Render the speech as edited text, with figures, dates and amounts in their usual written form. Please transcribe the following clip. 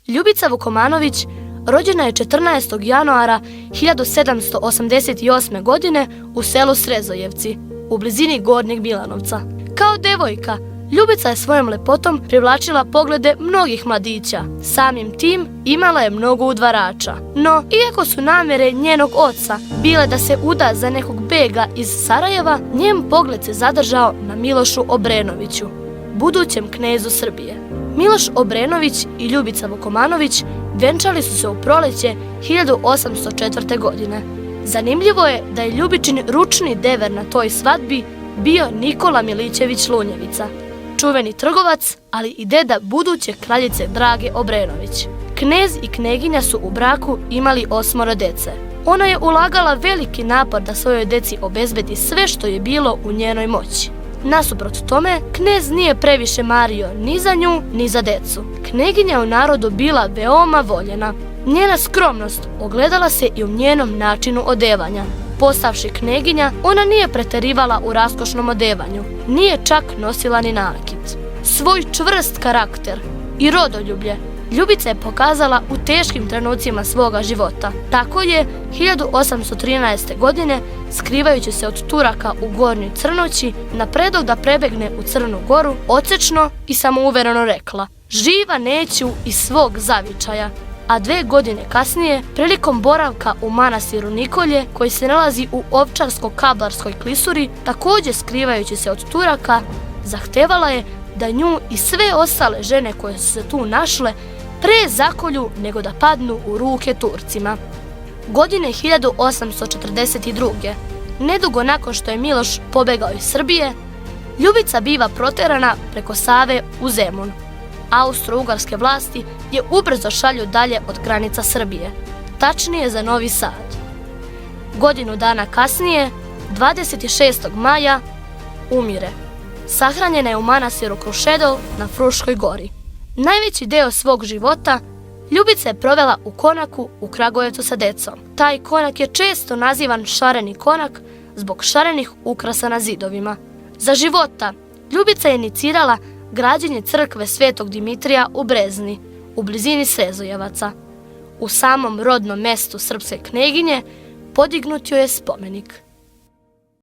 Ljubica Vukomanović rođena je 14. januara 1788. godine u selu Srezojevci, u blizini Gornjeg Milanovca. Kao devojka, Ljubica je svojom lepotom privlačila poglede mnogih mladića. Samim tim imala je mnogo udvarača. No, iako su namjere njenog oca bile da se uda za nekog bega iz Sarajeva, njen pogled se zadržao na Milošu Obrenoviću, budućem knezu Srbije. Miloš Obrenović i Ljubica Vukomanović venčali su se u proleće 1804. godine. Zanimljivo je da je Ljubičin ručni dever na toj svadbi bio Nikola Milićević Lunjevica, čuveni trgovac, ali i deda buduće kraljice Drage Obrenović. Knez i kneginja su u braku imali 8 dece. Ona je ulagala veliki napor da svojoj deci obezbedi sve što je bilo u njenoj moći. Nasuprot tome, knez nije previše mario ni za nju, ni za decu. Kneginja u narodu bila veoma voljena. Njena skromnost ogledala se i u njenom načinu odevanja. Postavši kneginja, ona nije preterivala u raskošnom odevanju, nije čak nosila ni nakit. Svoj čvrst karakter i rodoljublje Ljubica je pokazala u teškim trenucima svoga života. Tako je 1813. godine, skrivajući se od Turaka u Gornjoj Crnoći, na predlog da prebegne u Crnu Goru, odsečno i samouvereno rekla: "Živa neću iz svog zavičaja." A 2 godine kasnije, prilikom boravka u manastiru Nikolje, koji se nalazi u Ovčarsko-Kablarskoj klisuri, također skrivajući se od Turaka, zahtevala je da nju i sve ostale žene koje su se tu našle pre zakolju nego da padnu u ruke Turcima. Godine 1842. nedugo nakon što je Miloš pobegao iz Srbije, Ljubica biva proterana preko Save u Zemun. Austro-ugarske vlasti je ubrzo šalju dalje od granica Srbije, tačnije za Novi Sad. Godinu dana kasnije, 26. maja, umire. Sahranjena je u manastiru Krušedol na Fruškoj gori. Najveći deo svog života Ljubica je provela u konaku u Kragujevcu sa decom. Taj konak je često nazivan šareni konak zbog šarenih ukrasa na zidovima. Za života Ljubica je inicirala građenje crkve Svetog Dimitrija u Brezni, u blizini Srezojevaca. U samom rodnom mestu srpske kneginje podignut joj je spomenik.